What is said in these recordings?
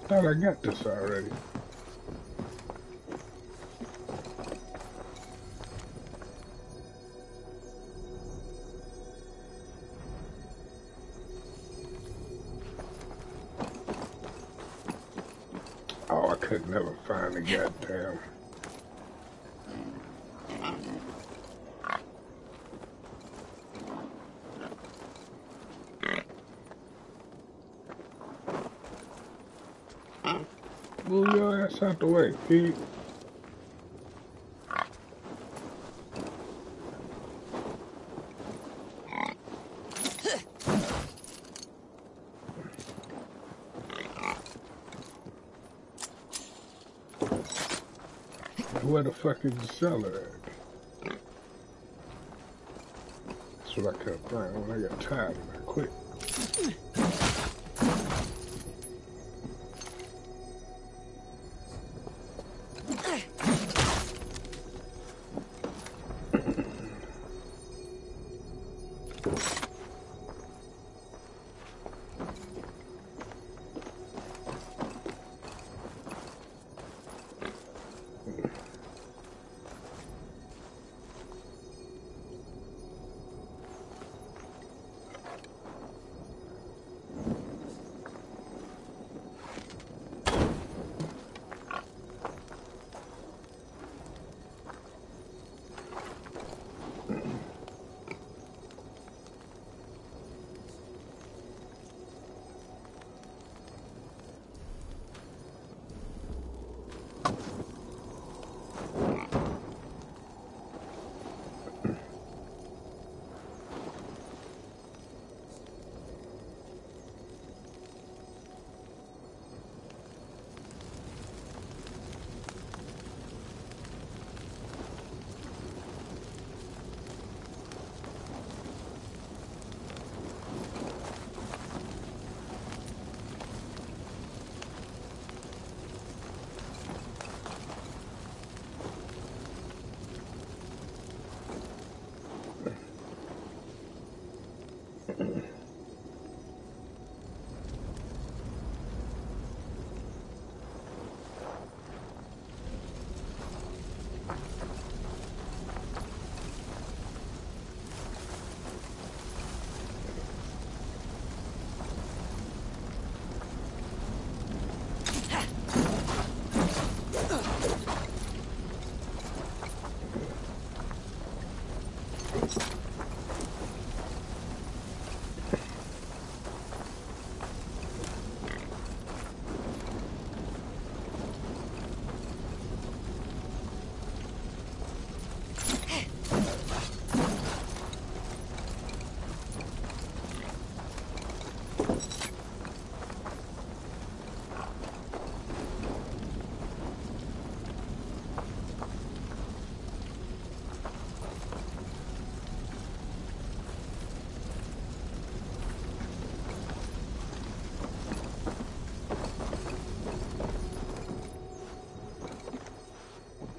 Thought I got this already. Oh, I could never find the goddamn. Move your ass out the way, Pete. Where the fuck is the cellar at? That's what I kept finding when I got tired and I quit.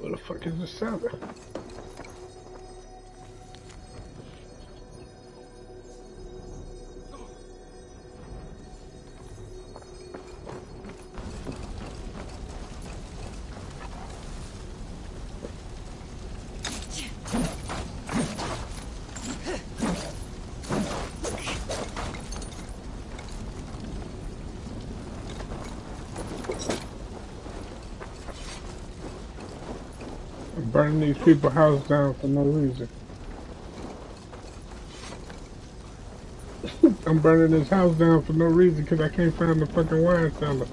Where the fuck is the cellar? Burning these people's house down for no reason. I'm burning this house down for no reason because I can't find the fucking wine cellar.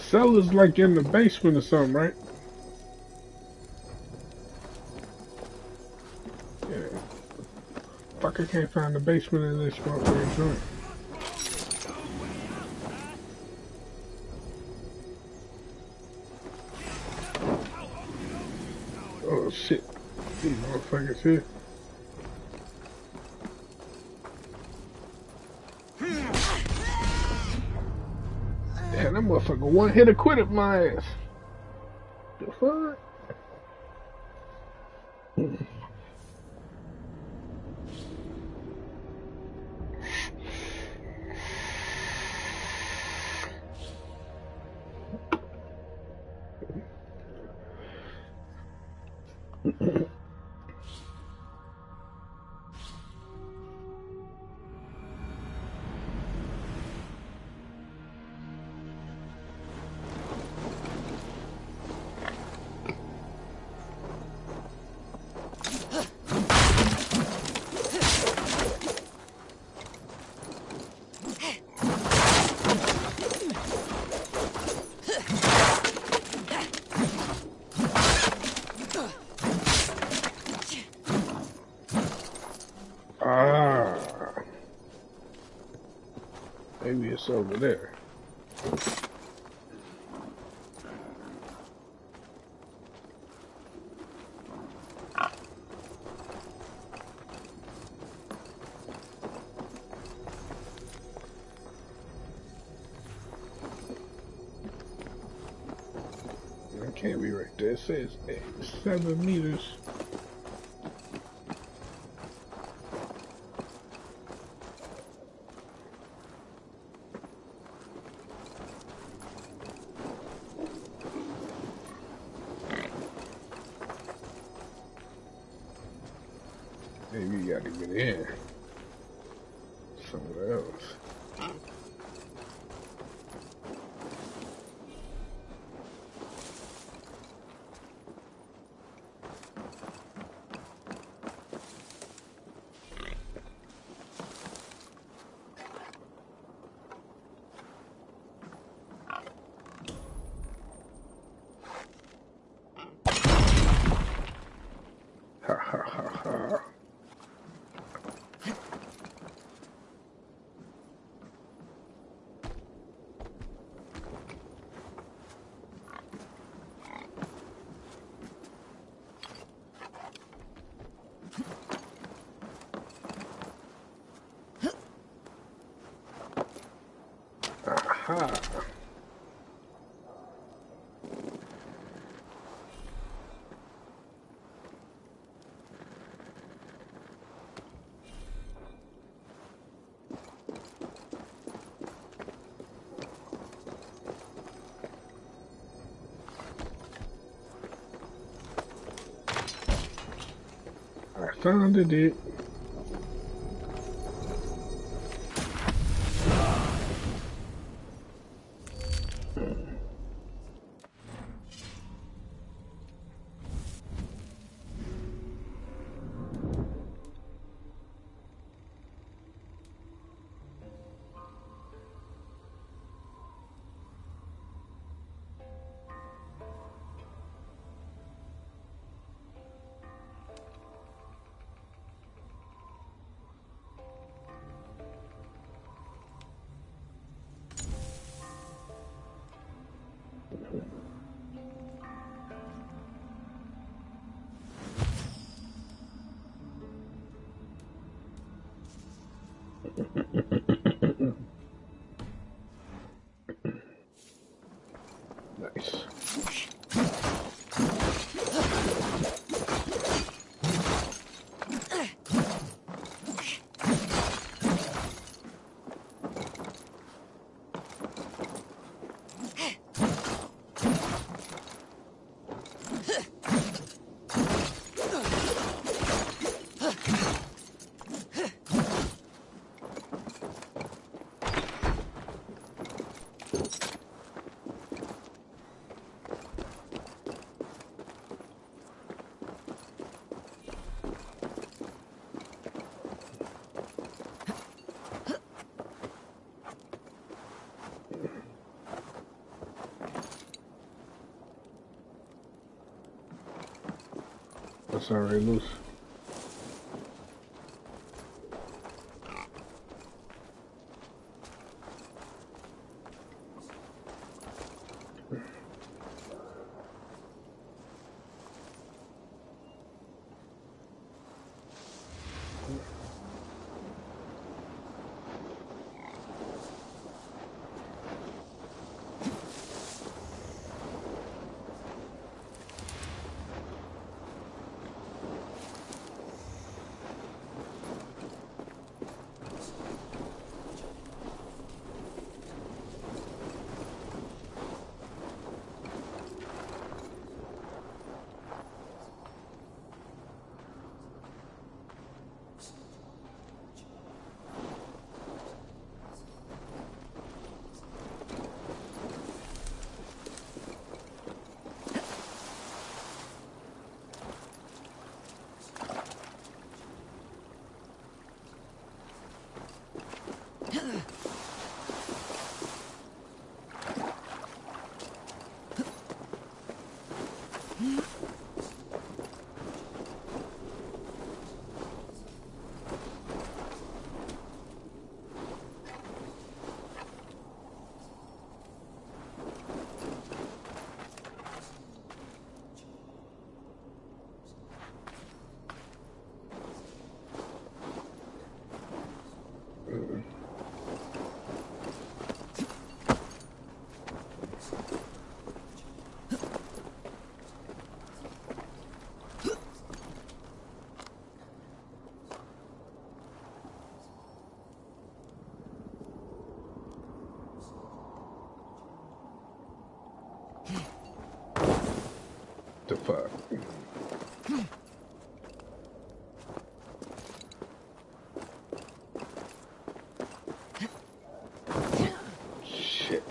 cellar's like in the basement or something, right? Yeah. Fuck, I can't find the basement in this motherfucking joint. Oh shit. These motherfuckers here. Damn, that motherfucker one hit or quit at my ass. The fuck? Ah, maybe it's over there. It can't be right there. It says 7 meters. Maybe you gotta get in somewhere else. Ha ha ha ha. Aha. I found it. Nice. That's already loose. The fuck? Shit.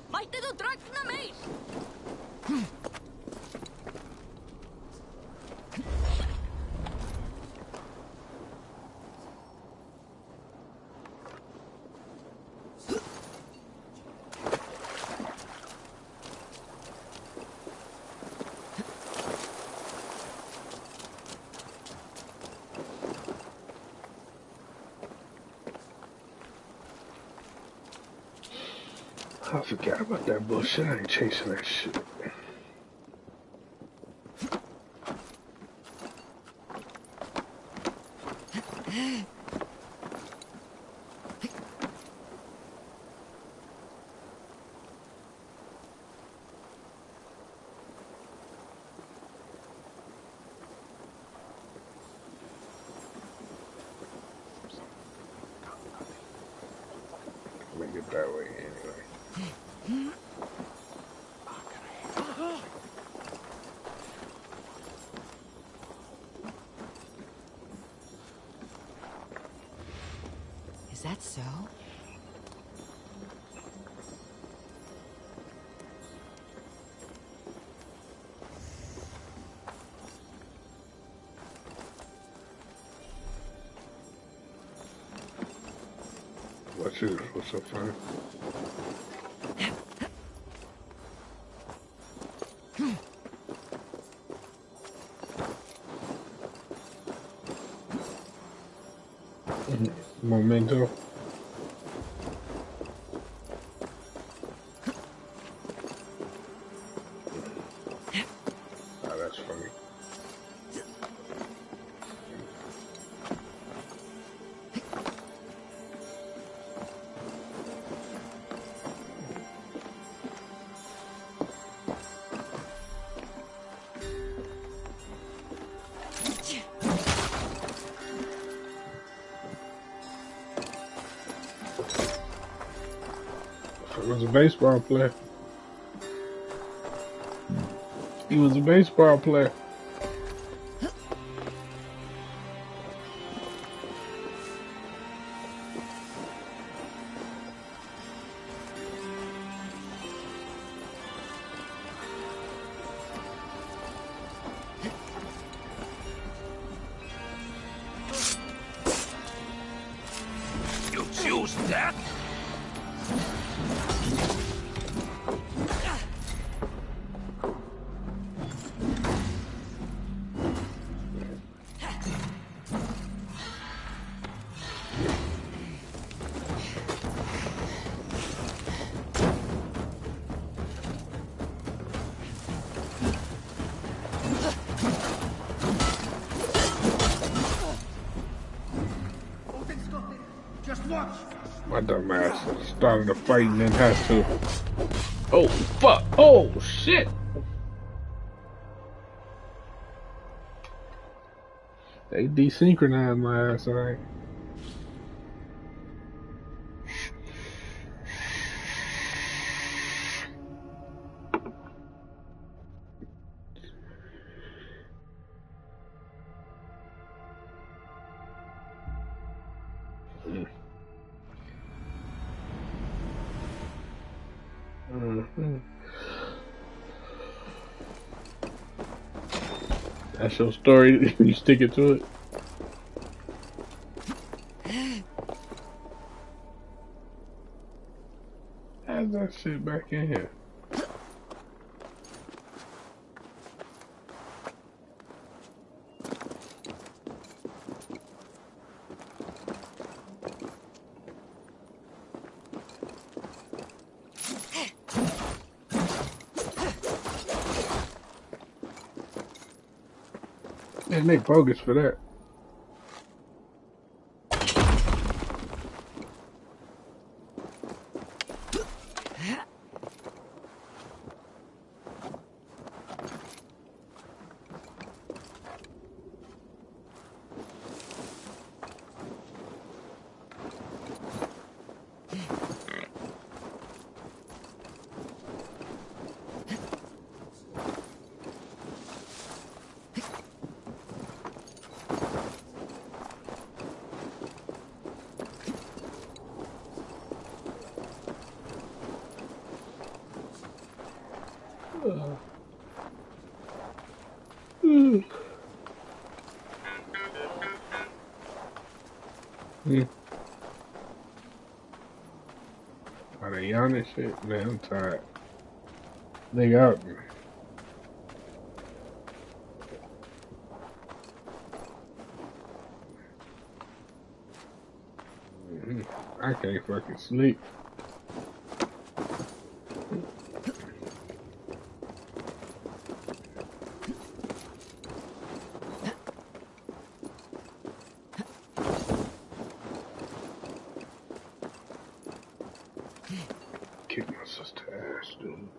Mætti þú dragna meir? I forgot about that bullshit. I ain't chasing that shit. Make it that way anyway. Is that so? What's so funny? Memento. Oh, that's funny. He was a baseball player. He was a baseball player. You choose that? My dumb ass started a fight and then had to. Oh, fuck. Oh, shit. They desynchronized my ass, alright. Mm-hmm. That's your story. You stick it to it. How's that shit back in here? And they bogus for that. Are they on this shit? Man, I'm tired. They out me. I can't fucking sleep. Kick my sister ass, dude.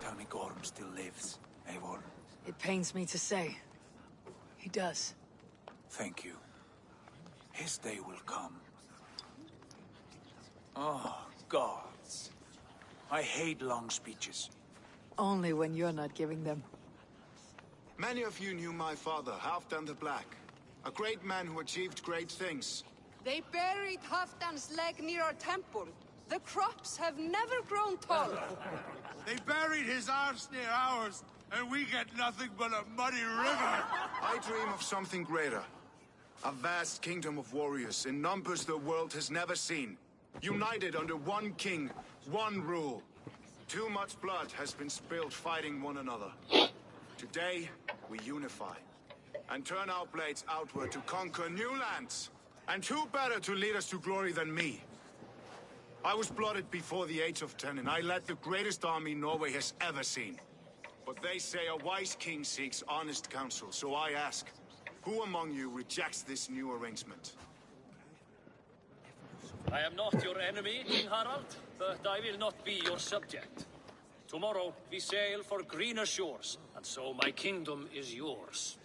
Tell me Gorm still lives, Eivor. It pains me to say. He does. Thank you. His day will come. Oh, gods. I hate long speeches. Only when you're not giving them. Many of you knew my father, Halfdan the Black. A great man who achieved great things. They buried Halfdan's leg near our temple. The crops have never grown taller. They buried his arse near ours, and we get nothing but a muddy river. I dream of something greater. A vast kingdom of warriors in numbers the world has never seen. United under one king, one rule. Too much blood has been spilled fighting one another. Today, we unify. And turn our blades outward to conquer new lands. And who better to lead us to glory than me? I was blooded before the age of 10, and I led the greatest army Norway has ever seen. But they say a wise king seeks honest counsel, so I ask, who among you rejects this new arrangement? I am not your enemy, King Harald, but I will not be your subject. Tomorrow, we sail for greener shores, and so my kingdom is yours.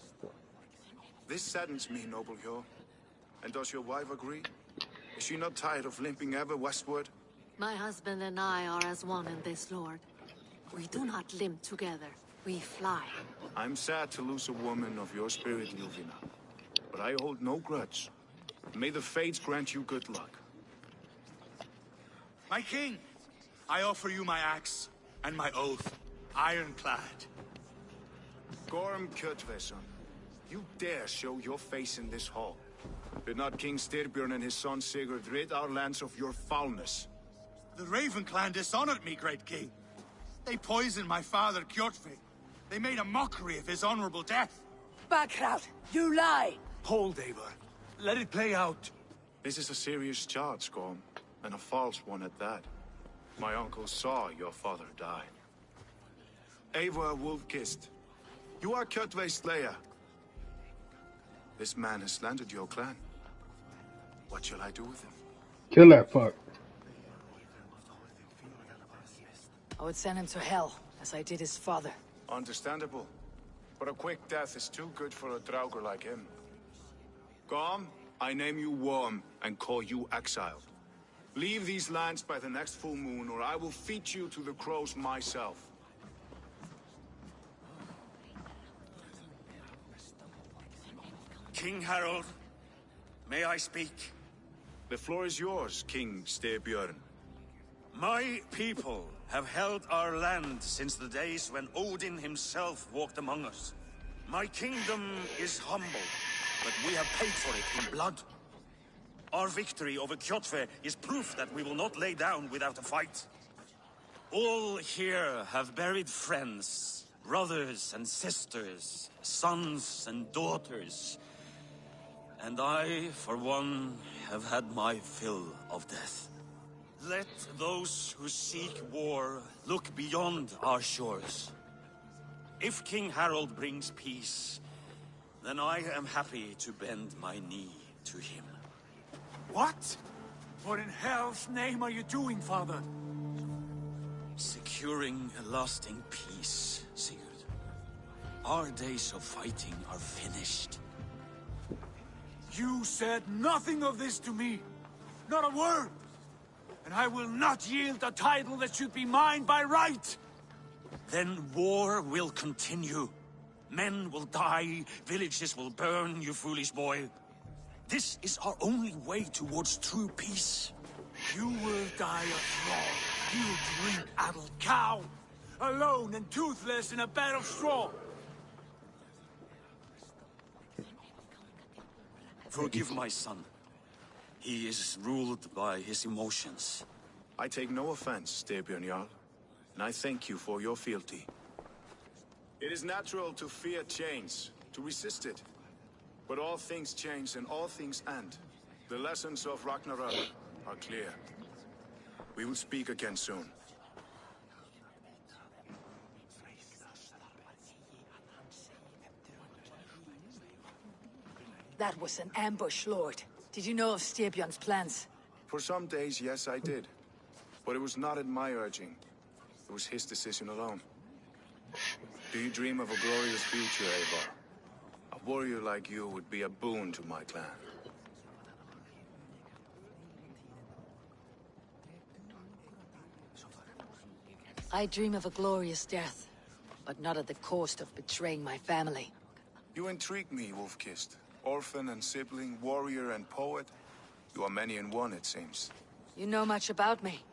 This saddens me, noble Hjor. And does your wife agree? Is she not tired of limping ever westward? My husband and I are as one in this, Lord. We do not limp together. We fly. I'm sad to lose a woman of your spirit, Ljuvina. But I hold no grudge. May the fates grant you good luck. My king, I offer you my axe and my oath, ironclad. Gorm Kjotveson, you dare show your face in this hall. Did not King Styrbjörn and his son Sigurd rid our lands of your foulness? The Raven clan dishonored me, great king. They poisoned my father, Kjotve. They made a mockery of his honorable death. Backrout, you lie! Hold, Eivor. Let it play out. This is a serious charge, Gorm, and a false one at that. My uncle saw your father die. Eivor Wolf-Kissed, you are Kjotve's slayer. This man has slandered your clan. What shall I do with him? Kill that fuck. I would send him to hell, as I did his father. Understandable. But a quick death is too good for a Draugr like him. Gorm, I name you Worm and call you exiled. Leave these lands by the next full moon, or I will feed you to the crows myself. King Harold, may I speak? The floor is yours, King Styrbjörn. My people have held our land since the days when Odin himself walked among us. My kingdom is humble, but we have paid for it in blood. Our victory over Kjotve is proof that we will not lay down without a fight. All here have buried friends, brothers and sisters, sons and daughters. And I, for one, have had my fill of death. Let those who seek war look beyond our shores. If King Harold brings peace, then I am happy to bend my knee to him. What? What in hell's name are you doing, father? Securing a lasting peace, Sigurd. Our days of fighting are finished. You said nothing of this to me. Not a word. And I will not yield a title that should be mine by right. Then war will continue. Men will die, villages will burn, you foolish boy. This is our only way towards true peace. You will die a thrall. You drink-addled cow. Alone and toothless in a bed of straw. Forgive my son. He is ruled by his emotions. I take no offense, Styrbjörn Jarl, and I thank you for your fealty. It is natural to fear change, to resist it. But all things change and all things end. The lessons of Ragnarok are clear. We will speak again soon. That was an ambush, Lord. Did you know of Styrbjörn's plans? For some days, yes, I did. But it was not at my urging. It was his decision alone. Do you dream of a glorious future, Eivor? A warrior like you would be a boon to my clan. I dream of a glorious death, but not at the cost of betraying my family. You intrigue me, Wolf-Kissed. Orphan and sibling, warrior and poet. You are many in one, it seems. You know much about me.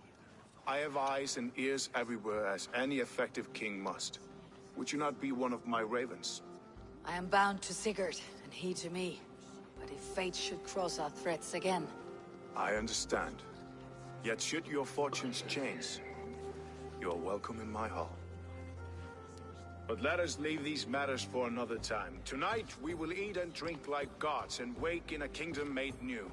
I have eyes and ears everywhere, as any effective king must. Would you not be one of my ravens? I am bound to Sigurd, and he to me. But if fate should cross our threats again... I understand. Yet should your fortunes change, you are welcome in my hall. But let us leave these matters for another time. Tonight, we will eat and drink like gods and wake in a kingdom made new.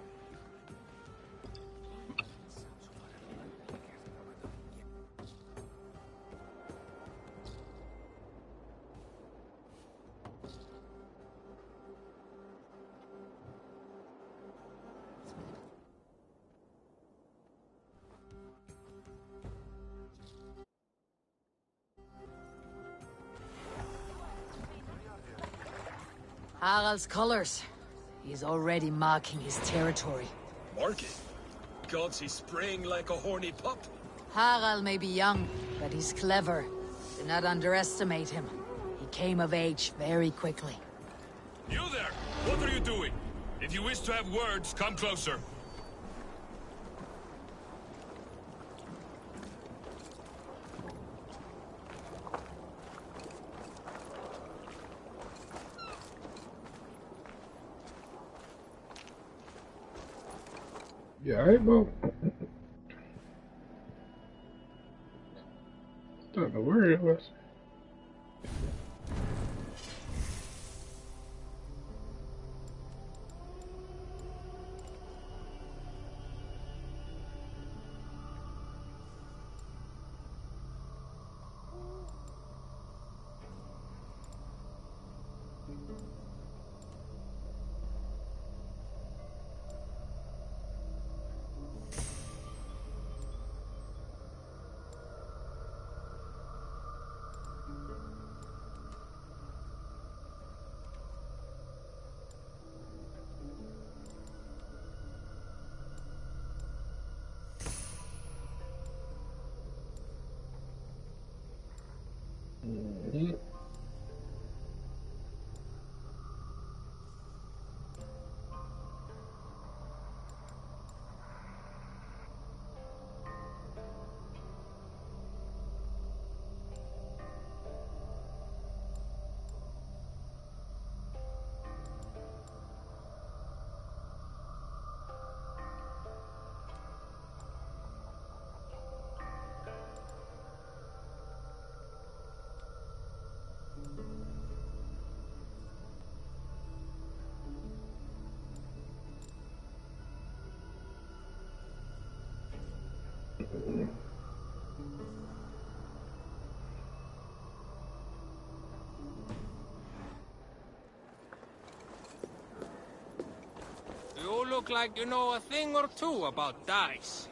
Harald's colors. He's already marking his territory. Marking? Gods, he's spraying like a horny pup. Harald may be young, but he's clever. Do not underestimate him. He came of age very quickly. You there! What are you doing? If you wish to have words, come closer. Yeah, I know. Don't know where it was. Mm-hmm. You look like you know a thing or two about dice.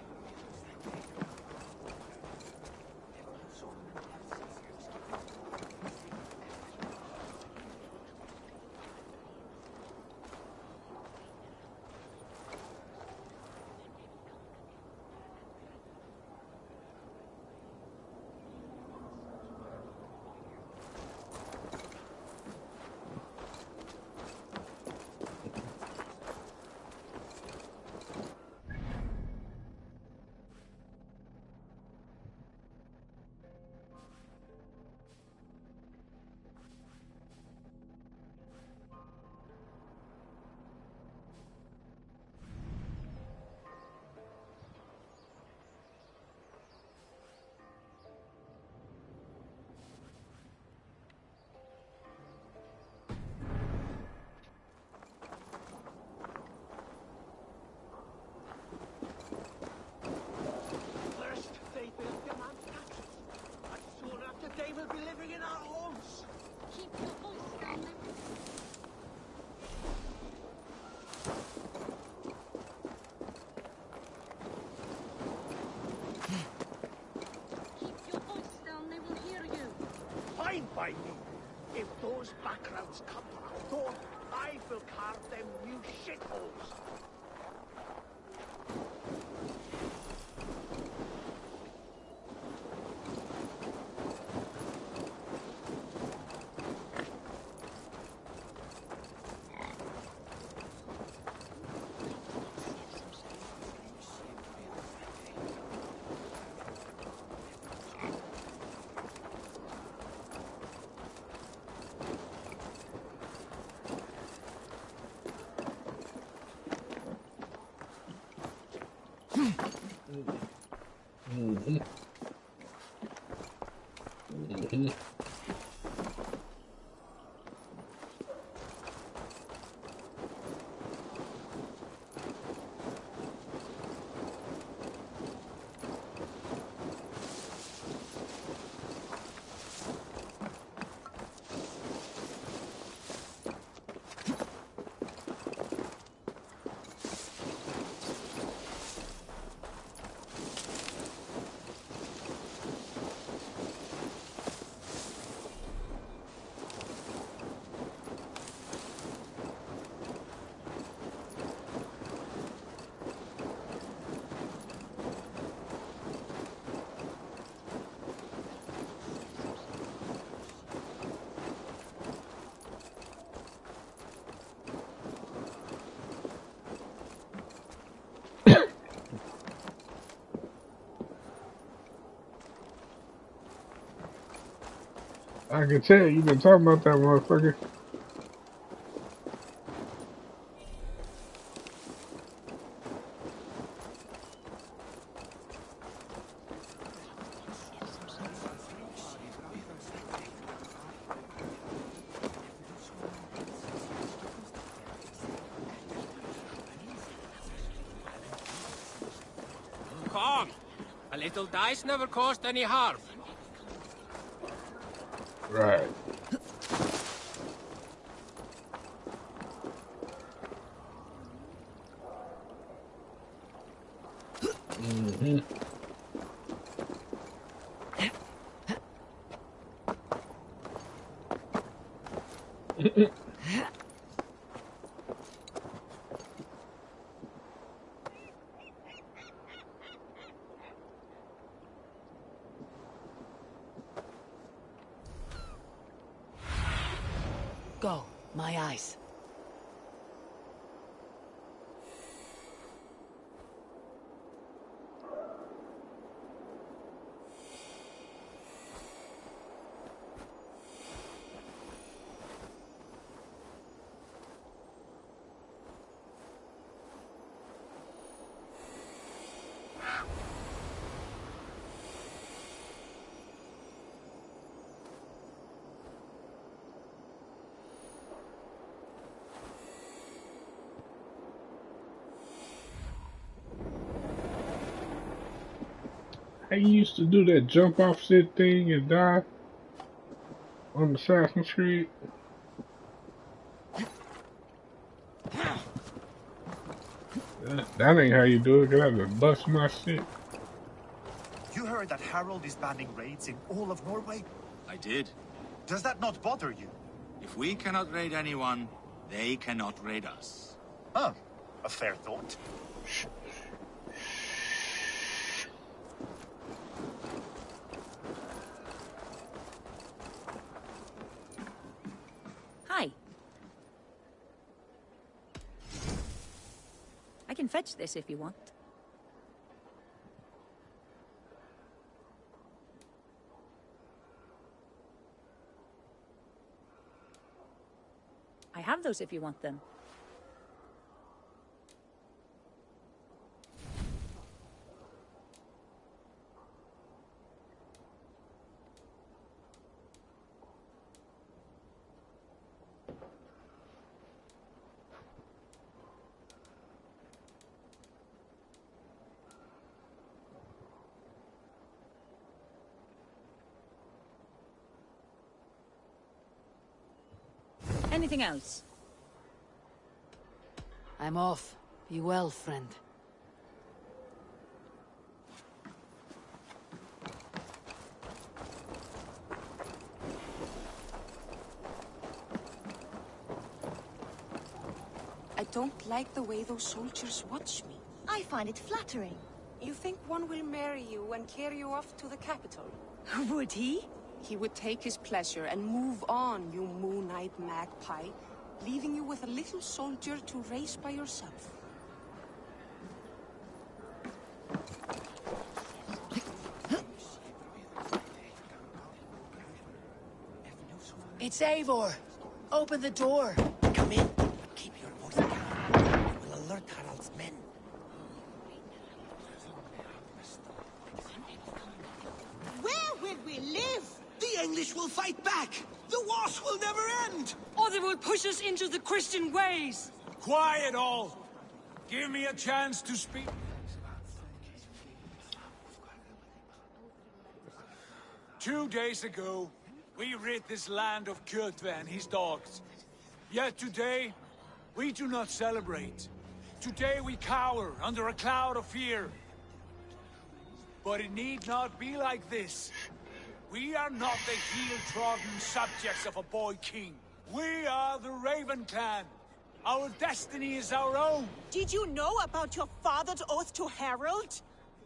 By me. If those backgrounds come to our door, I will carve them new shitholes. Mm-hmm. Mm-hmm. I can tell you've been talking about that motherfucker. Come. A little dice never caused any harm. Right. Mm-hmm. Go, my eyes. I used to do that jump off shit thing and die on Assassin's Creed. That ain't how you do it, 'cause I have to bust my shit. You heard that Harold is banning raids in all of Norway? I did. Does that not bother you? If we cannot raid anyone, they cannot raid us. Huh. A fair thought. Hi. I can fetch this if you want. I have those if you want them. Anything else? I'm off. Be well, friend. I don't like the way those soldiers watch me. I find it flattering. You think one will marry you and carry you off to the capital? Would he? He would take his pleasure and move on, you moon-eyed magpie, leaving you with a little soldier to raise by yourself. It's Eivor. Open the door. Come in. Keep your voice down. It will alert Harald's men. English will fight back! The wars will never end! Or they will push us into the Christian ways! Quiet all! Give me a chance to speak. 2 days ago, we rid this land of Kjotve and his dogs. Yet today, we do not celebrate. Today we cower under a cloud of fear. But it need not be like this. We are not the heel-trodden subjects of a boy king. We are the Raven Clan. Our destiny is our own. Did you know about your father's oath to Harold?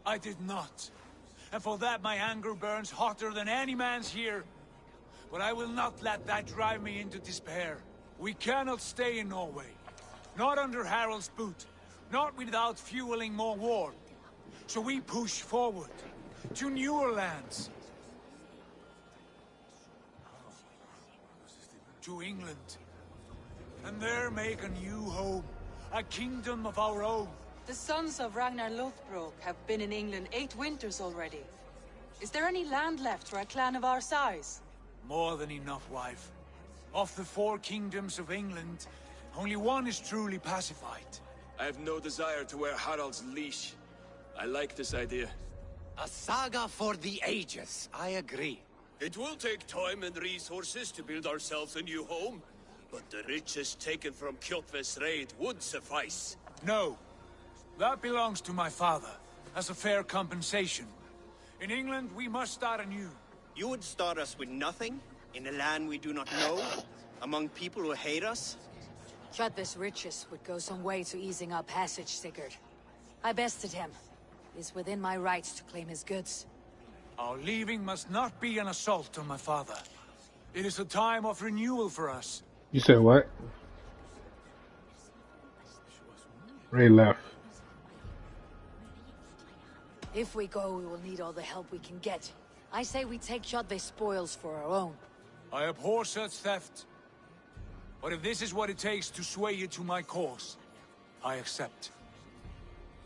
I did not. And for that my anger burns hotter than any man's here. But I will not let that drive me into despair. We cannot stay in Norway. Not under Harold's boot. Not without fueling more war. So we push forward. To newer lands. To England. And there make a new home. A kingdom of our own. The sons of Ragnar Lothbrok have been in England 8 winters already. Is there any land left for a clan of our size? More than enough, wife. Of the 4 kingdoms of England, only one is truly pacified. I have no desire to wear Harald's leash. I like this idea. A saga for the ages, I agree. It will take time and resources to build ourselves a new home, but the riches taken from Kjotve's raid would suffice. No. That belongs to my father, as a fair compensation. In England, we must start anew. You would start us with nothing? In a land we do not know? Among people who hate us? Kjotve's riches would go some way to easing our passage, Sigurd. I bested him. It is within my rights to claim his goods. Our leaving must not be an assault on my father. It is a time of renewal for us. You said what? Ray left. If we go, we will need all the help we can get. I say we take Kjotve's spoils for our own. I abhor such theft. But if this is what it takes to sway you to my cause, I accept.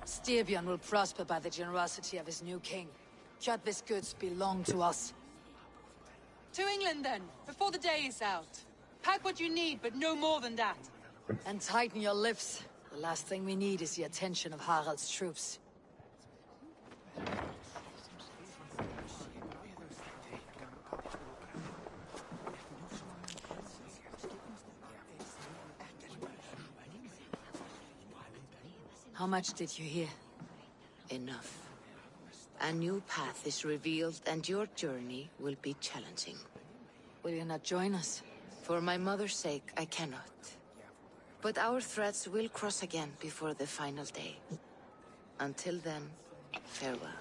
Styrbjörn will prosper by the generosity of his new king. Kjotve's goods belong to us. To England then, before the day is out. Pack what you need, but no more than that. And tighten your lips. The last thing we need is the attention of Harald's troops. How much did you hear? Enough. A new path is revealed, and your journey will be challenging. Will you not join us? For my mother's sake, I cannot. But our threads will cross again before the final day. Until then, farewell.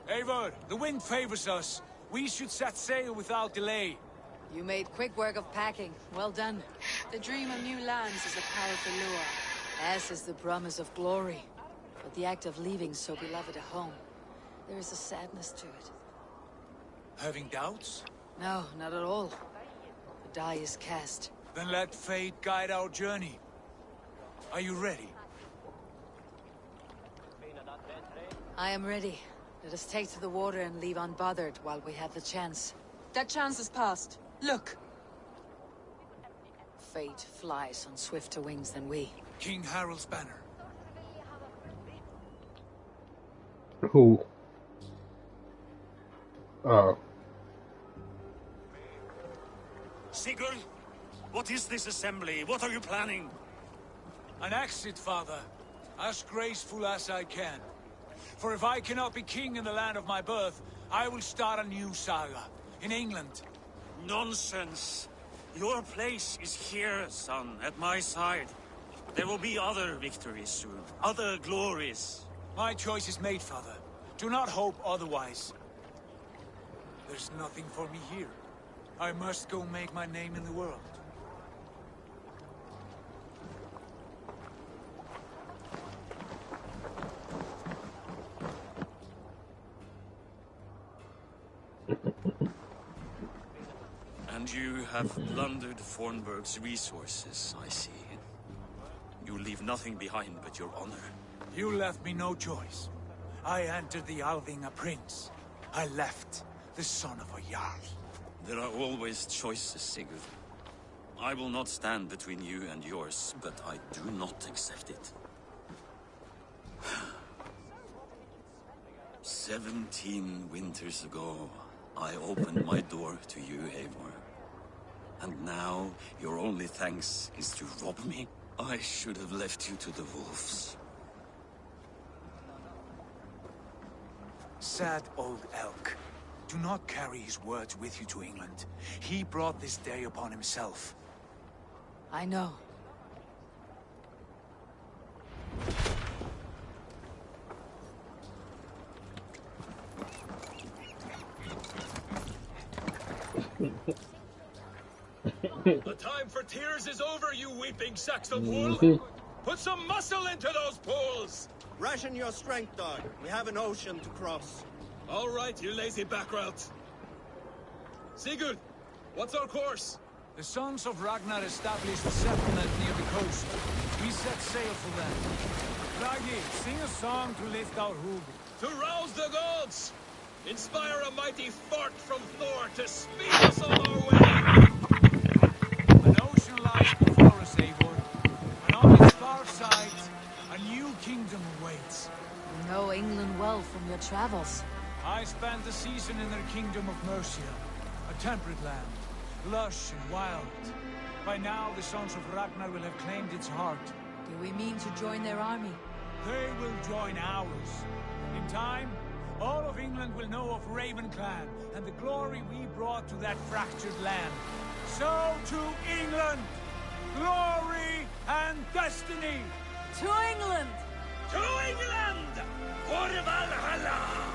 Eivor, the wind favors us. We should set sail without delay. You made quick work of packing. Well done. The dream of new lands is a powerful lure. As is the promise of glory. But the act of leaving so beloved a home, there is a sadness to it. Having doubts? No, not at all. The die is cast. Then let fate guide our journey. Are you ready? I am ready. Let us take to the water and leave unbothered while we have the chance. That chance is past. Look! fate flies on swifter wings than we. King Harald's banner. Who? Oh. Sigurd, what is this assembly? What are you planning? An exit, father. As graceful as I can. For if I cannot be king in the land of my birth, I will start a new saga. In England. Nonsense. Your place is here, son, at my side. There will be other victories soon. Other glories. My choice is made, father. Do not hope otherwise. There's nothing for me here. I must go make my name in the world. And you have plundered Fornburg's resources, I see. You leave nothing behind but your honor. You left me no choice. I entered the Alving a prince. I left the son of a Jarl. There are always choices, Sigurd. I will not stand between you and yours, but I do not accept it. 17 winters ago, I opened my door to you, Eivor. And now, your only thanks is to rob me? I should have left you to the wolves. Sad old elk. Do not carry his words with you to England. He brought this day upon himself. I know. The time for tears is over, you weeping sacks of wool! Put some muscle into those pools! Ration your strength, dog. We have an ocean to cross. All right, you lazy backrout. Sigurd, what's our course? The sons of Ragnar established a settlement near the coast. We set sail for them. Raggi, sing a song to lift our hoof. To rouse the gods! Inspire a mighty fart from Thor to speed us on our way! An ocean lies before us, Eivor. And on its far side, a new kingdom awaits. You know England well from your travels. I spent a season in their kingdom of Mercia, a temperate land, lush and wild. By now, the sons of Ragnar will have claimed its heart. Do we mean to join their army? They will join ours. In time, all of England will know of Ravenclan and the glory we brought to that fractured land. So to England! Glory and destiny! To England! To England! For Valhalla!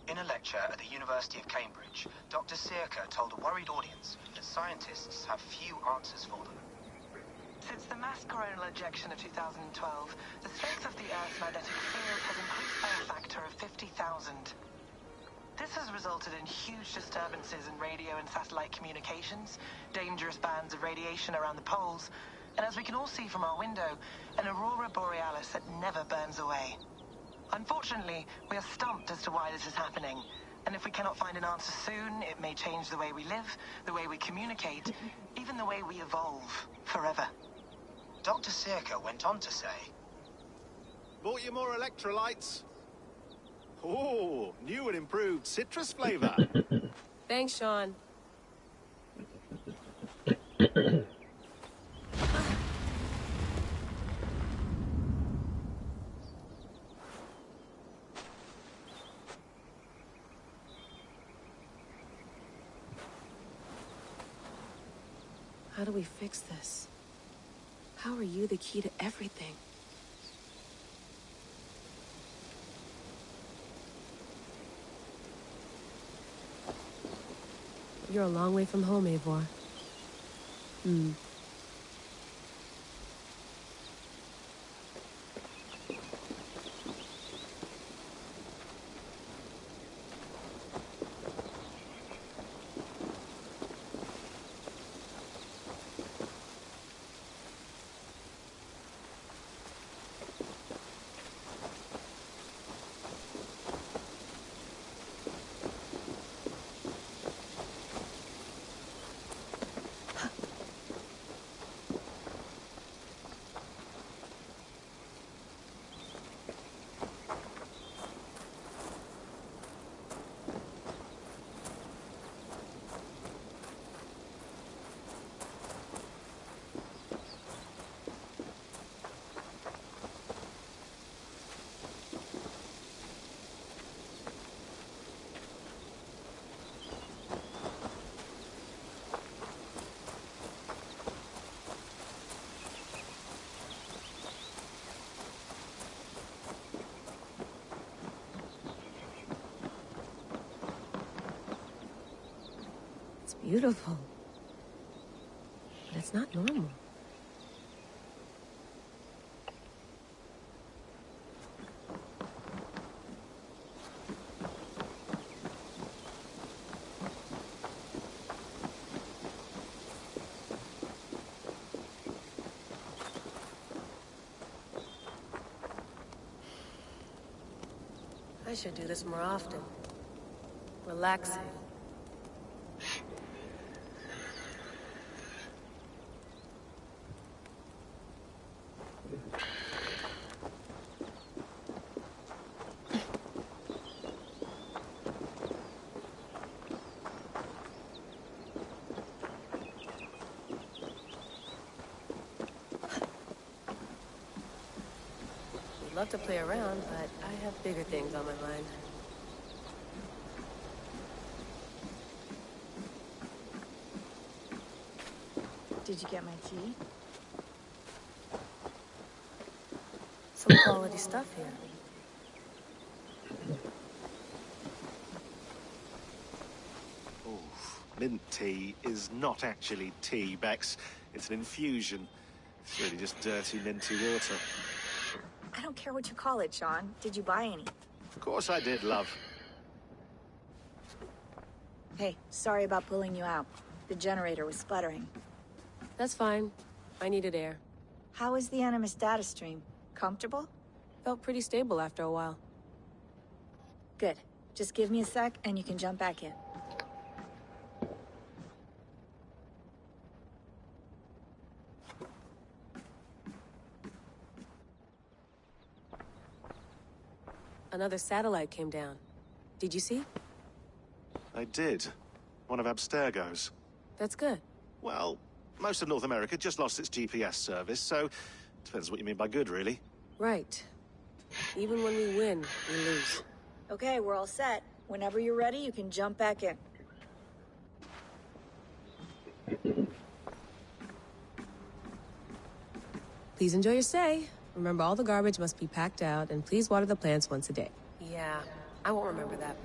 In a lecture at the University of Cambridge, Dr. Sirka told a worried audience that scientists have few answers for them. Since the mass coronal ejection of 2012, the strength of the Earth's magnetic field has increased by a factor of 50,000. This has resulted in huge disturbances in radio and satellite communications, dangerous bands of radiation around the poles, And as we can all see from our window, an aurora borealis that never burns away. Unfortunately, we are stumped as to why this is happening. And if we cannot find an answer soon, it may change the way we live, the way we communicate, even the way we evolve forever. Dr. Circa went on to say, Bought you more electrolytes? Oh, new and improved citrus flavor. Thanks, Sean. How do we fix this? How are you the key to everything? You're a long way from home, Eivor. Beautiful. But it's not normal. I should do this more often. Relaxing. Love to play around, but I have bigger things on my mind. Did you get my tea? Some quality stuff here. Mint tea is not actually tea, Bex. It's an infusion. It's really just dirty, minty water. I don't care what you call it, Sean. Did you buy any? Of course I did, love. Hey, sorry about pulling you out. The generator was sputtering. That's fine. I needed air. How is the Animus data stream? Comfortable? Felt pretty stable after a while. Good. Just give me a sec and you can jump back in. Another satellite came down. Did you see? I did. One of Abstergo's. That's good. Well, most of North America just lost its GPS service, so depends what you mean by good, really. Right. Even when we win, we lose. Okay, we're all set. Whenever you're ready, you can jump back in. Please enjoy your stay. Remember, all the garbage must be packed out, and please water the plants once a day. Yeah, I won't remember that.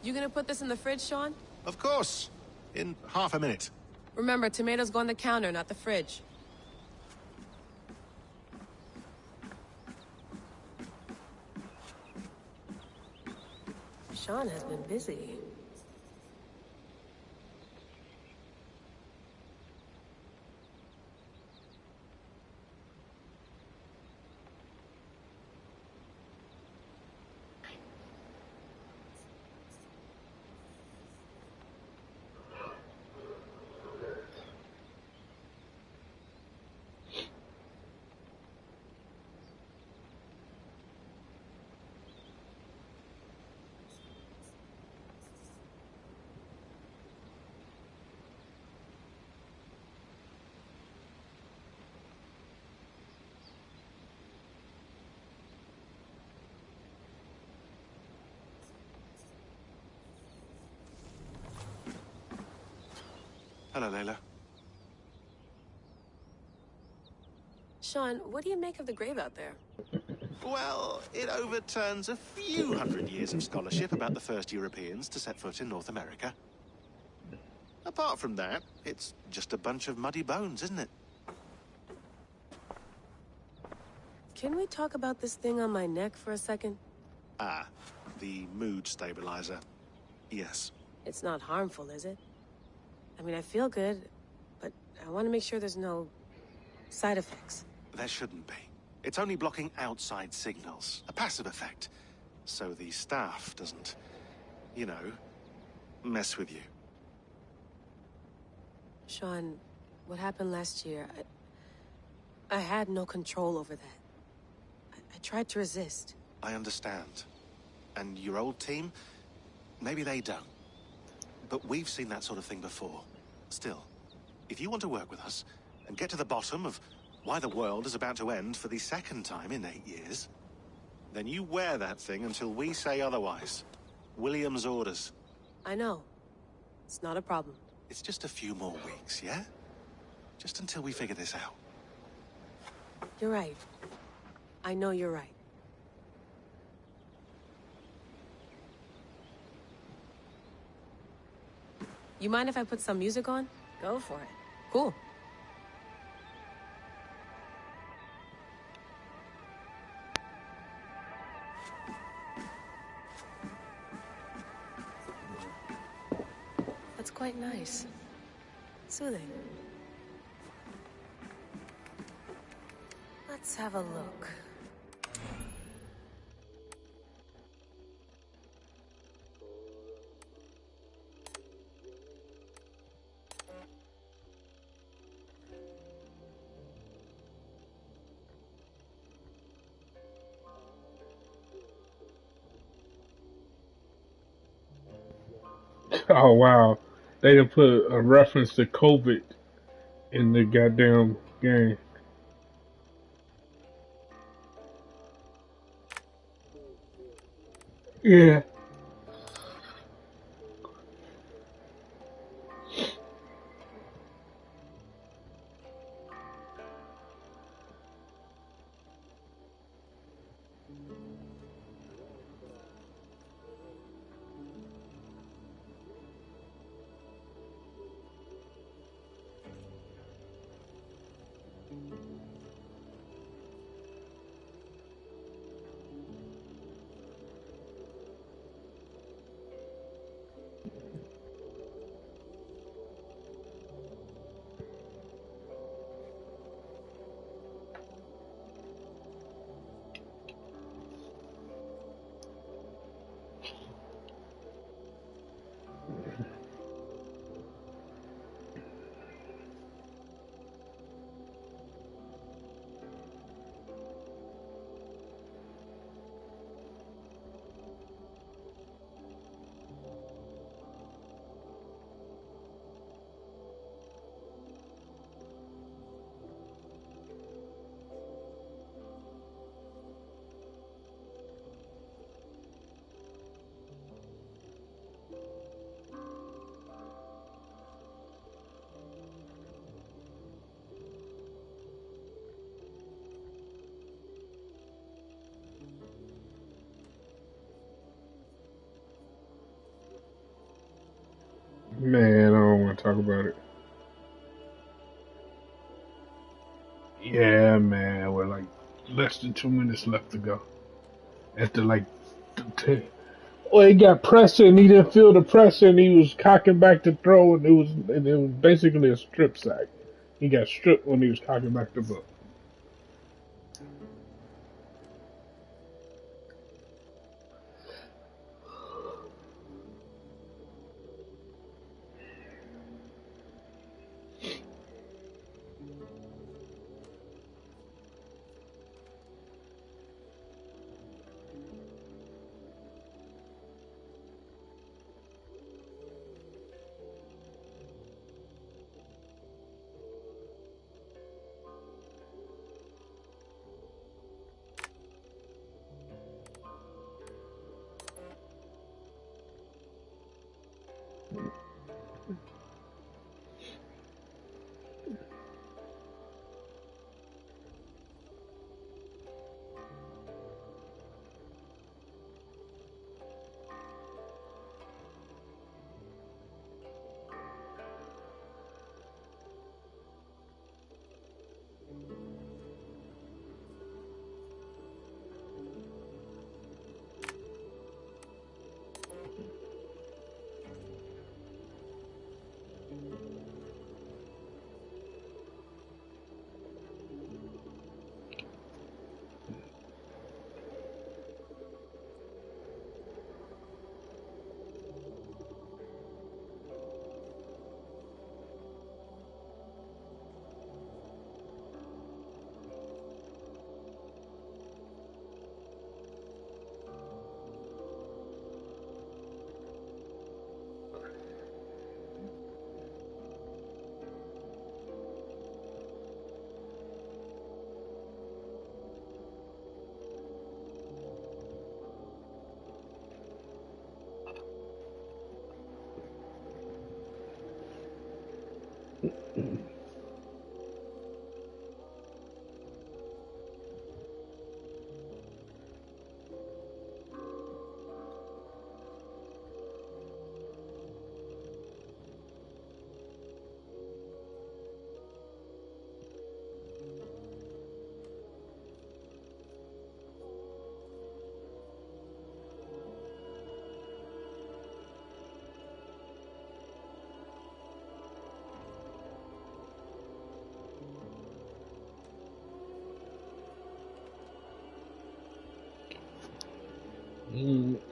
You gonna put this in the fridge, Sean? Of course. In half a minute. Remember, tomatoes go on the counter, not the fridge. Sean has been busy. Hello, Layla. Sean, what do you make of the grave out there? Well, it overturns a few hundred years of scholarship about the first Europeans to set foot in North America. Apart from that, it's just a bunch of muddy bones, isn't it? Can we talk about this thing on my neck for a second? Ah, the mood stabilizer. Yes. It's not harmful, is it? I mean, I feel good, but I want to make sure there's no side effects. There shouldn't be. It's only blocking outside signals, a passive effect. So the staff doesn't, you know, mess with you. Sean, what happened last year, I had no control over that. I tried to resist. I understand. And your old team, maybe they don't. But we've seen that sort of thing before. Still, if you want to work with us and get to the bottom of why the world is about to end for the second time in 8 years, then you wear that thing until we say otherwise. William's orders. I know. It's not a problem. It's just a few more weeks, yeah? Just until we figure this out. You're right. I know you're right. You mind if I put some music on? Go for it. Cool. That's quite nice. Soothing. Let's have a look. Oh wow, they done put a reference to COVID in the goddamn game. Yeah. Man, I don't want to talk about it. Yeah, man, we're like less than 2 minutes left to go. After like 10. Well, he got pressure and he didn't feel the pressure and he was cocking back to throw and it was basically a strip sack. He got stripped when he was cocking back to throw.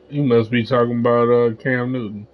You must be talking about Cam Newton.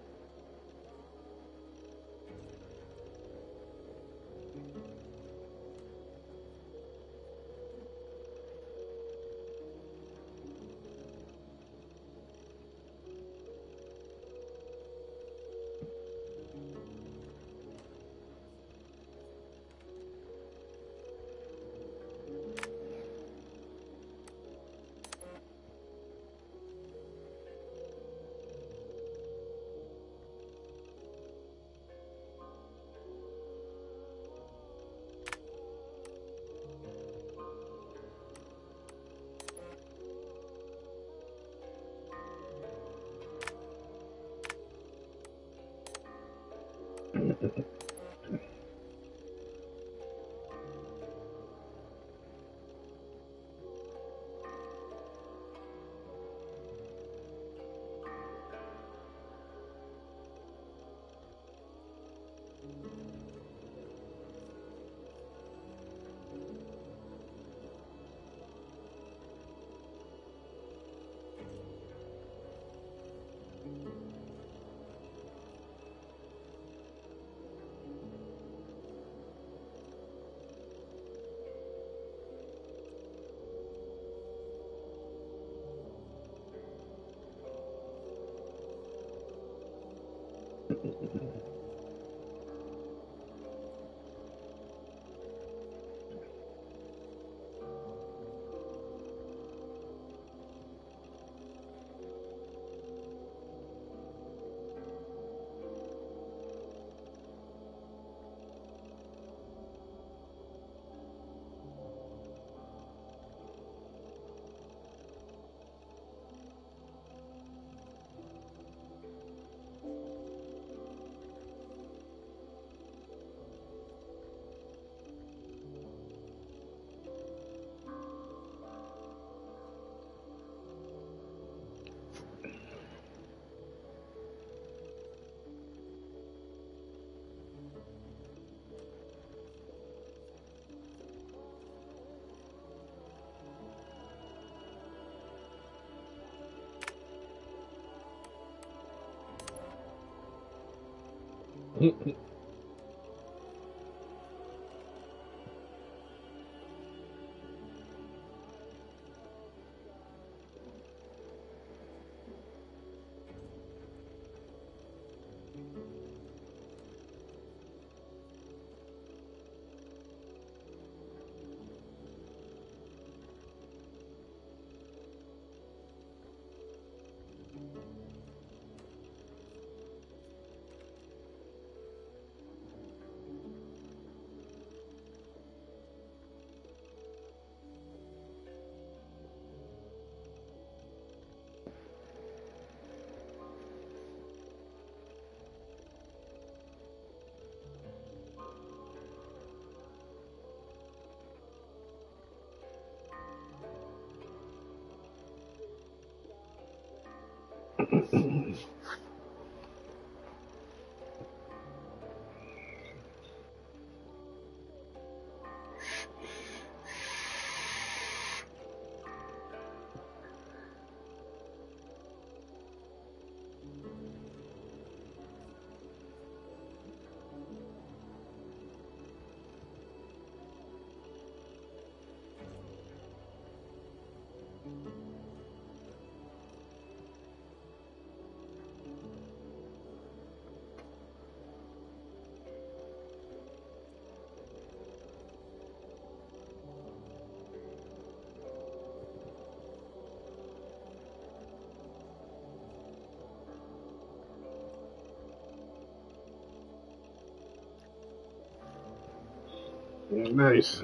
Nice.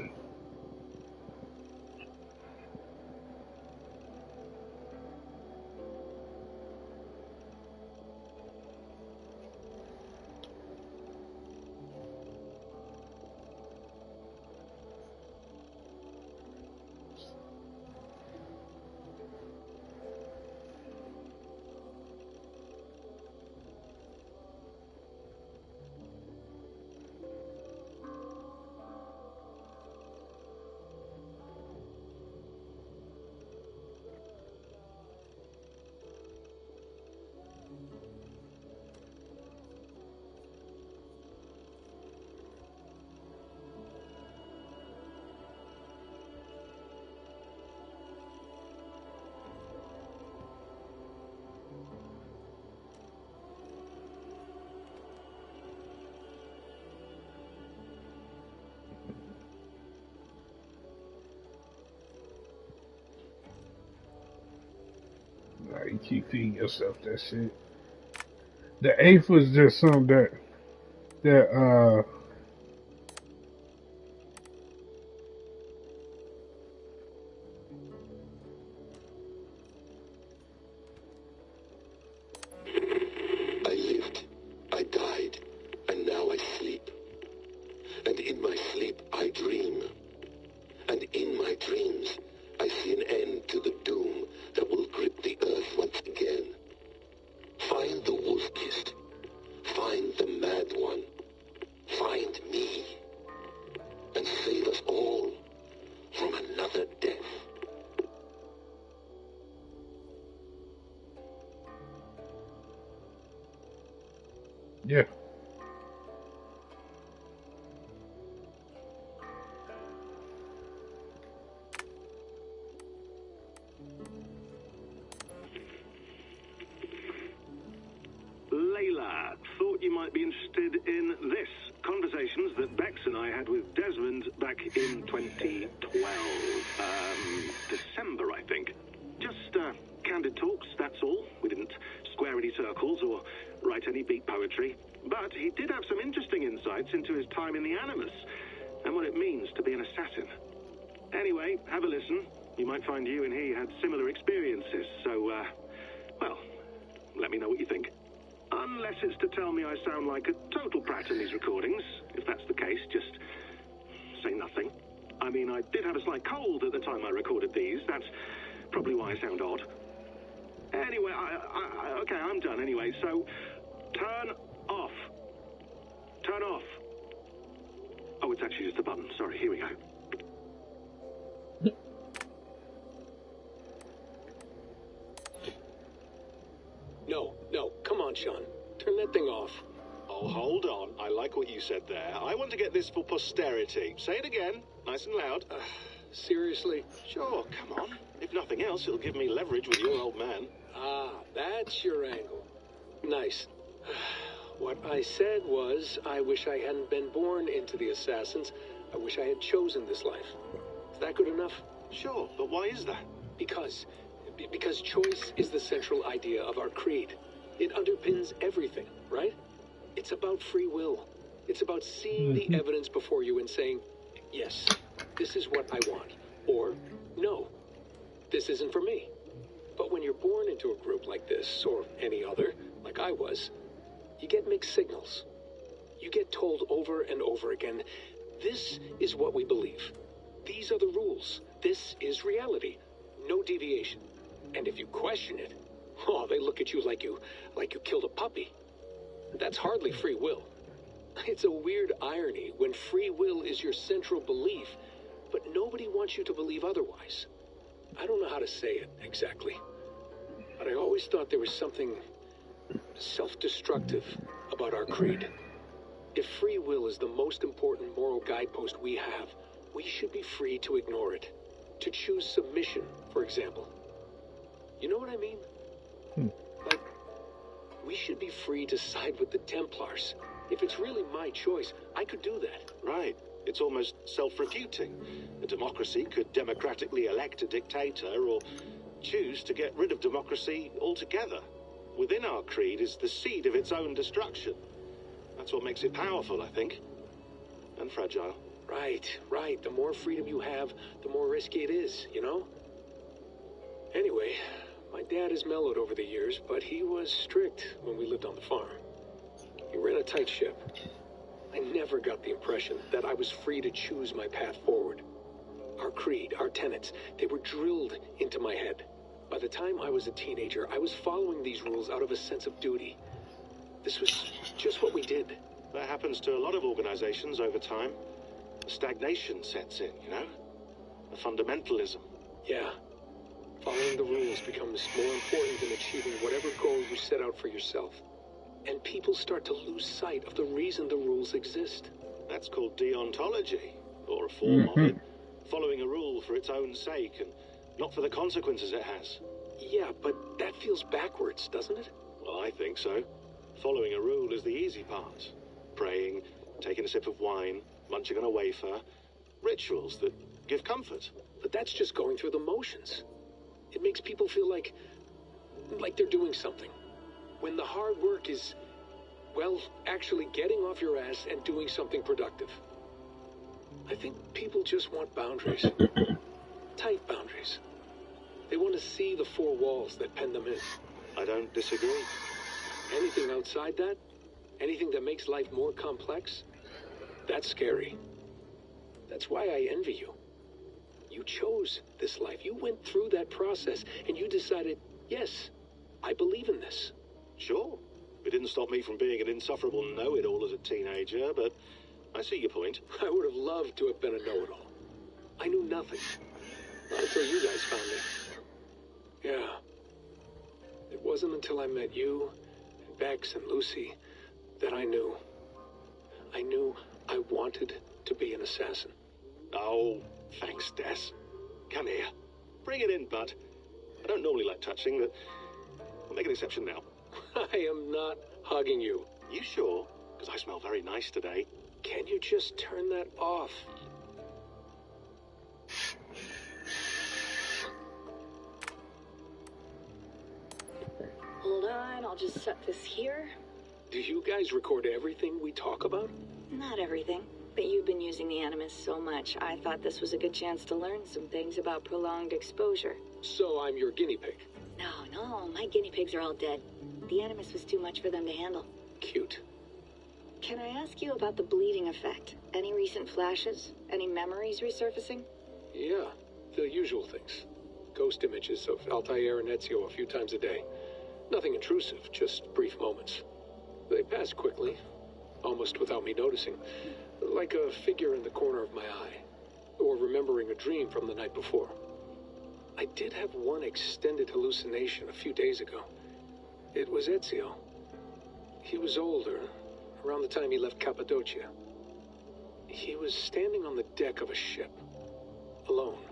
Nah, you keep feeding yourself that shit. The 8th was just something that I lived, I died, and now I sleep. And in my sleep I dream. And in my dreams I see an end to the doom that will grip the earth once again. Find the wolf-kissed. Find the mad one. Find me. And save us all from another death. yeah. Layla, thought you might be interested in this. Conversations that Bex and I had with Desmond back in 2012. December, I think. Just candid talks, that's all. We didn't square any circles or write any beat poetry. But he did have some interesting insights into his time in the Animus and what it means to be an assassin. Anyway, have a listen. You might find you and he had similar experiences, so, well, let me know what you think. Unless it's to tell me I sound like a total prat in these recordings. If that's the case, just say nothing. I mean, I did have a slight cold at the time I recorded these. That's probably why I sound odd. Anyway, okay, I'm done anyway, so turn off. Turn off. Oh, it's actually just a button. Sorry, here we go. No, come on, Sean. Turn that thing off. Oh, hold on. I like what you said there. I want to get this for posterity. Say it again, nice and loud. Seriously? Sure, come on. If nothing else, it'll give me leverage with your old man. Ah, that's your angle. Nice. What I said was, I wish I hadn't been born into the Assassins. I wish I had chosen this life. Is that good enough? Sure, but why is that? Because choice is the central idea of our creed. It underpins everything, right? It's about free will. It's about seeing the evidence before you and saying, yes, this is what I want. Or, no, this isn't for me. But when you're born into a group like this, or any other, like I was, you get mixed signals. You get told over and over again, this is what we believe. These are the rules. This is reality. No deviation. And if you question it, oh, they look at you like you killed a puppy. That's hardly free will. It's a weird irony when free will is your central belief, but nobody wants you to believe otherwise. I don't know how to say it exactly, but I always thought there was something self-destructive about our creed. If free will is the most important moral guidepost we have, we should be free to ignore it. To choose submission, for example. You know what I mean? Like, we should be free to side with the Templars. If it's really my choice, I could do that. Right. It's almost self-refuting. A democracy could democratically elect a dictator or choose to get rid of democracy altogether. Within our creed is the seed of its own destruction. That's what makes it powerful, I think. And fragile. Right. The more freedom you have, the more risky it is, you know? Anyway, my dad has mellowed over the years, but he was strict when we lived on the farm. He ran a tight ship. I never got the impression that I was free to choose my path forward. Our creed, our tenets, they were drilled into my head. By the time I was a teenager, I was following these rules out of a sense of duty. This was just what we did. That happens to a lot of organizations over time. Stagnation sets in, you know? A fundamentalism. Yeah. Following the rules becomes more important than achieving whatever goal you set out for yourself. And people start to lose sight of the reason the rules exist. That's called deontology, or a form of it. Following a rule for its own sake, and not for the consequences it has. Yeah, but that feels backwards, doesn't it? Well, I think so. Following a rule is the easy part. Praying, taking a sip of wine, munching on a wafer. Rituals that give comfort. But that's just going through the motions. It makes people feel like they're doing something. When the hard work is, well, actually getting off your ass and doing something productive. I think people just want boundaries. Tight boundaries. They want to see the four walls that pen them in. I don't disagree. Anything outside that, anything that makes life more complex, that's scary. That's why I envy you. You chose this life. You went through that process, and you decided, yes, I believe in this. Sure. It didn't stop me from being an insufferable know-it-all as a teenager, but I see your point. I would have loved to have been a know-it-all. I knew nothing. Not until you guys found me. Yeah. It wasn't until I met you, and Bex and Lucy, that I knew. I knew I wanted to be an assassin. Oh, thanks, Des. Come here. Bring it in, bud. I don't normally like touching, but I'll make an exception now. I am not hugging you. You sure? Because I smell very nice today. Can you just turn that off? Hold on, I'll just set this here. Do you guys record everything we talk about? Not everything, but you've been using the Animus so much, I thought this was a good chance to learn some things about prolonged exposure. So I'm your guinea pig? No, my guinea pigs are all dead. The Animus was too much for them to handle. Cute. Can I ask you about the bleeding effect? Any recent flashes? Any memories resurfacing? Yeah, the usual things. Ghost images of Altair and Ezio a few times a day. Nothing intrusive, just brief moments. They pass quickly, almost without me noticing. Like a figure in the corner of my eye. Or remembering a dream from the night before. I did have one extended hallucination a few days ago. It was Ezio. He was older, around the time he left Cappadocia. He was standing on the deck of a ship, alone.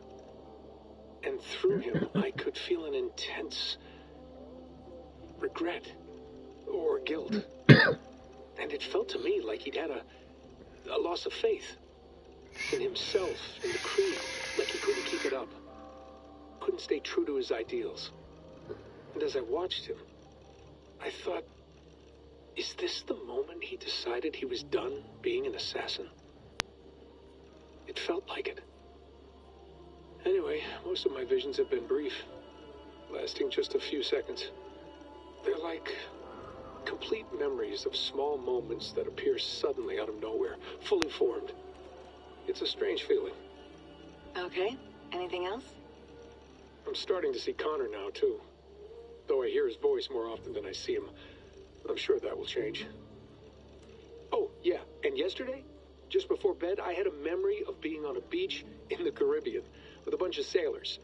And through him, I could feel an intense regret or guilt. And it felt to me like he'd had a loss of faith in himself, in the creed, like he couldn't keep it up. Couldn't stay true to his ideals. And as I watched him, I thought, is this the moment he decided he was done being an assassin? It felt like it. Anyway, most of my visions have been brief, lasting just a few seconds. They're like complete memories of small moments that appear suddenly out of nowhere, fully formed. It's a strange feeling. Okay, anything else? I'm starting to see Connor now, too. Though I hear his voice more often than I see him. I'm sure that will change. Oh, yeah, and yesterday, just before bed, I had a memory of being on a beach in the Caribbean with a bunch of sailors.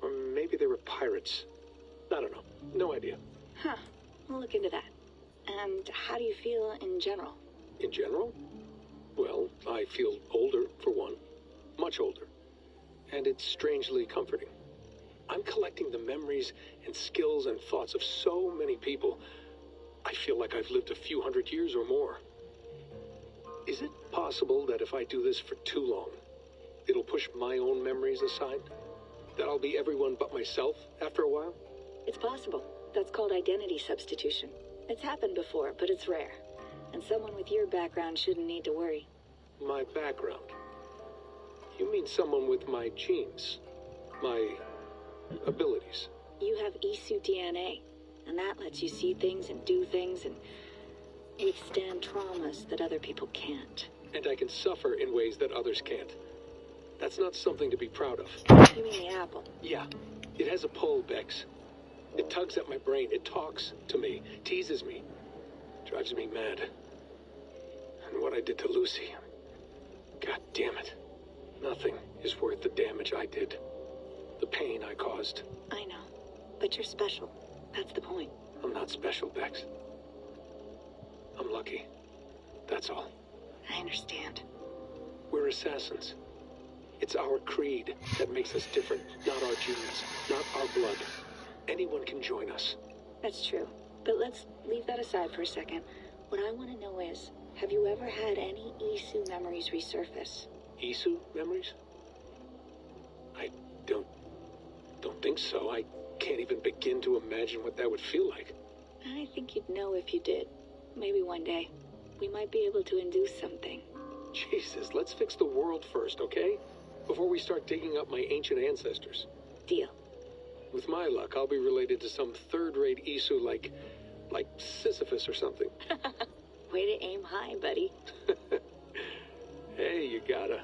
Or maybe they were pirates. I don't know. No idea. Huh. We'll look into that. And how do you feel in general? In general? Well, I feel older, for one. Much older. And it's strangely comforting. I'm collecting the memories and skills and thoughts of so many people. I feel like I've lived a few hundred years or more. Is it possible that if I do this for too long, it'll push my own memories aside? That I'll be everyone but myself after a while? It's possible. That's called identity substitution. It's happened before, but it's rare. And someone with your background shouldn't need to worry. My background. You mean someone with my genes? My abilities? You have Isu DNA, and that lets you see things and do things and withstand traumas that other people can't. And I can suffer in ways that others can't. That's not something to be proud of. You mean the apple? Yeah, it has a pull, Bex. It tugs at my brain, it talks to me, teases me, drives me mad. And what I did to Lucy, God damn it. Nothing is worth the damage I did. The pain I caused. I know, but you're special. That's the point. I'm not special, Bex. I'm lucky. That's all. I understand. We're assassins. It's our creed that makes us different, not our genes, not our blood. Anyone can join us. That's true. But let's leave that aside for a second. What I want to know is, have you ever had any Isu memories resurface? Isu memories? I don't think so. I can't even begin to imagine what that would feel like. I think you'd know if you did. Maybe one day. We might be able to induce something. Jesus, let's fix the world first, okay? Before we start digging up my ancient ancestors. Deal. With my luck, I'll be related to some third-rate Isu like Sisyphus or something. Way to aim high, buddy. Hey, you gotta.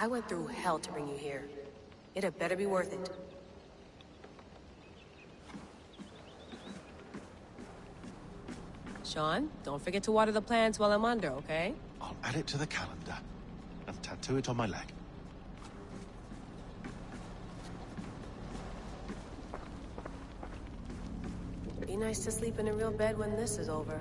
I went through hell to bring you here. It had better be worth it. Sean, don't forget to water the plants while I'm under, okay? I'll add it to the calendar and tattoo it on my leg. Be nice to sleep in a real bed when this is over.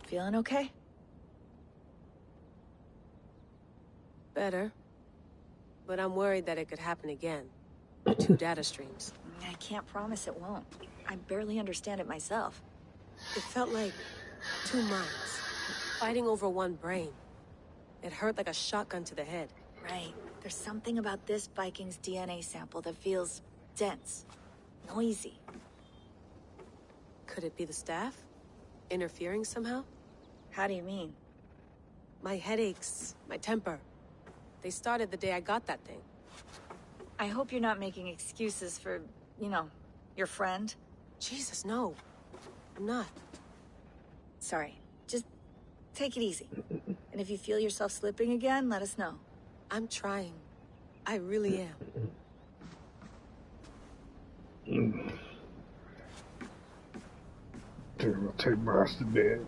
Feeling okay? Better. But I'm worried that it could happen again. 2 data streams. I can't promise it won't. I barely understand it myself. It felt like 2 minds, fighting over one brain. It hurt like a shotgun to the head. Right. There's something about this Viking's DNA sample that feels dense, noisy. Could it be the staff? Interfering somehow? How do you mean? My headaches, my temper. They started the day I got that thing. I hope you're not making excuses for, you know, your friend. Jesus, no. I'm not. Sorry. Just take it easy. And if you feel yourself slipping again, let us know. I'm trying. I really am. I'll take my ass to bed.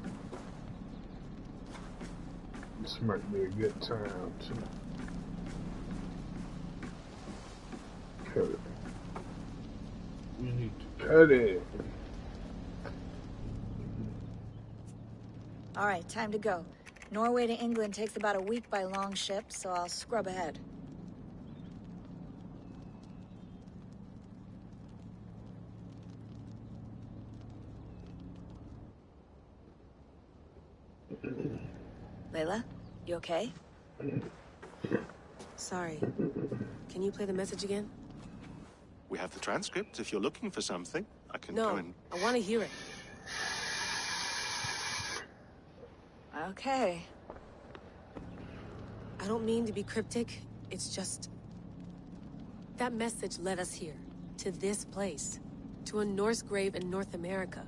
This might be a good time to cut it. We need to cut it. All right, time to go. Norway to England takes about a week by long ship, so I'll scrub ahead. Layla, you okay? Sorry. Can you play the message again? We have the transcript. If you're looking for something, I can No, go and... I want to hear it. Okay. I don't mean to be cryptic. It's just... that message led us here. To this place. To a Norse grave in North America.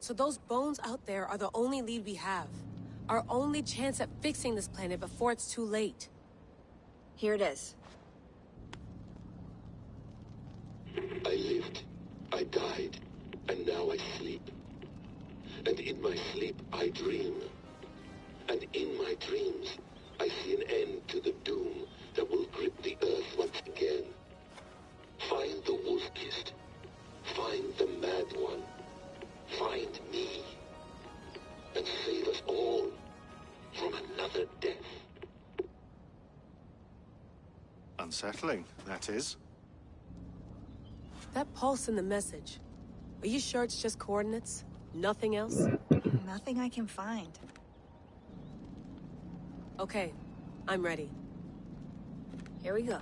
So those bones out there are the only lead we have. Our only chance at fixing this planet before it's too late. Here it is. I lived, I died, and now I sleep. And in my sleep I dream. And in my dreams I see an end to the doom that will grip the earth once again. Find the wolf-kissed. Find the mad one. Find me. And save us all from another death. Unsettling, that is. That pulse in the message. Are you sure it's just coordinates? Nothing else? Nothing I can find. Okay, I'm ready. Here we go.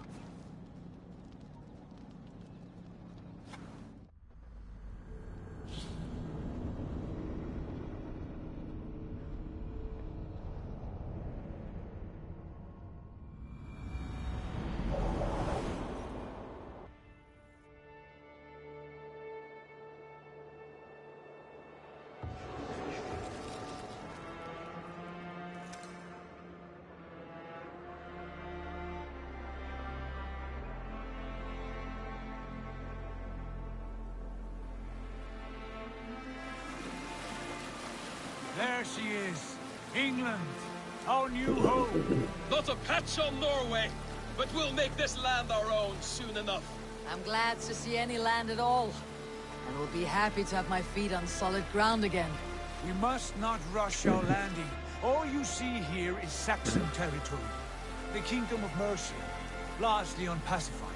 There she is. England. Our new home. Not a patch on Norway, but we'll make this land our own soon enough. I'm glad to see any land at all. And will be happy to have my feet on solid ground again. We must not rush our landing. All you see here is Saxon territory. The Kingdom of Mercia. largely unpacified.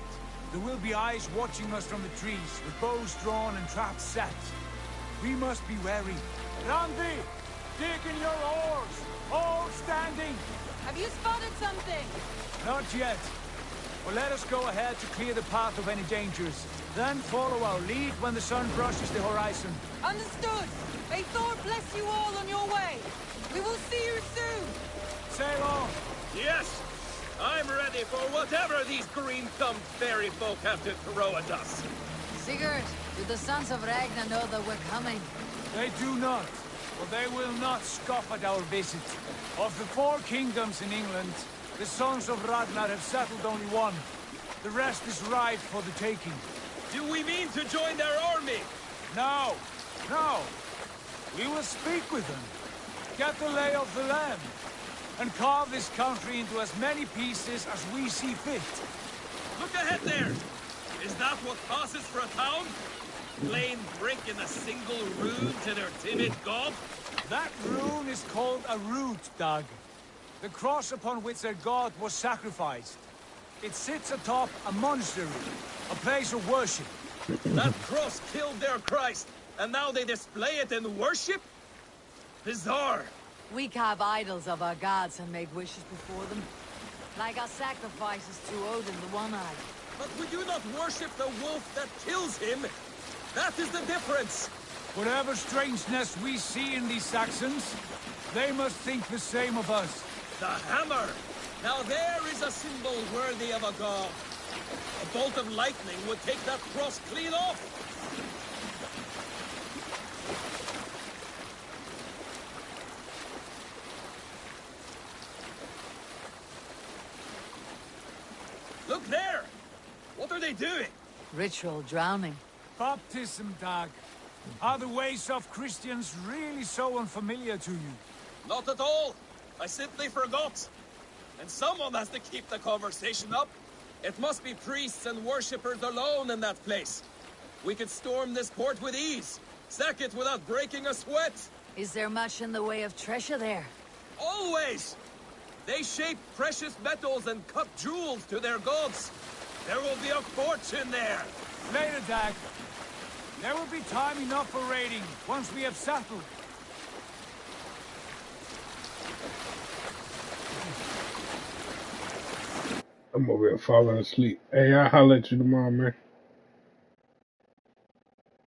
There will be eyes watching us from the trees, with bows drawn and traps set. We must be wary. Randi! Dig in your oars! All standing! Have you spotted something? Not yet. But let us go ahead to clear the path of any dangers. Then follow our lead when the sun brushes the horizon. Understood! May Thor bless you all on your way! We will see you soon! Sail on! Yes! I'm ready for whatever these green-thumbed fairy folk have to throw at us. Sigurd, do the Sons of Ragnar know that we're coming? They do not, but they will not scoff at our visit. Of the 4 kingdoms in England, the Sons of Ragnar have settled only one. The rest is ripe for the taking. Do we mean to join their army? No, no. We will speak with them, get the lay of the land, and carve this country into as many pieces as we see fit. Look ahead there! Is that what passes for a town? Plain brick in a single rune to their timid god? That rune is called a root, Doug. The cross upon which their god was sacrificed. It sits atop a monastery, a place of worship. That cross killed their Christ, and now they display it in worship? Bizarre. We carve idols of our gods and make wishes before them. Like our sacrifices to Odin the One-Eyed. But we do not worship the wolf that kills him. That is the difference. Whatever strangeness we see in these Saxons, they must think the same of us. The hammer! Now there is a symbol worthy of a god. A bolt of lightning would take that cross clean off. Look there! What are they doing? Ritual drowning. Baptism, Dag. Are the ways of Christians really so unfamiliar to you? Not at all. I simply forgot. And someone has to keep the conversation up. It must be priests and worshippers alone in that place. We could storm this port with ease. Sack it without breaking a sweat. Is there much in the way of treasure there? Always! They shape precious metals and cut jewels to their gods. There will be a fortune there. Later, Dag. There will be time enough for raiding, once we have settled. I'm over here falling asleep. Hey, I'll holler at you tomorrow, man.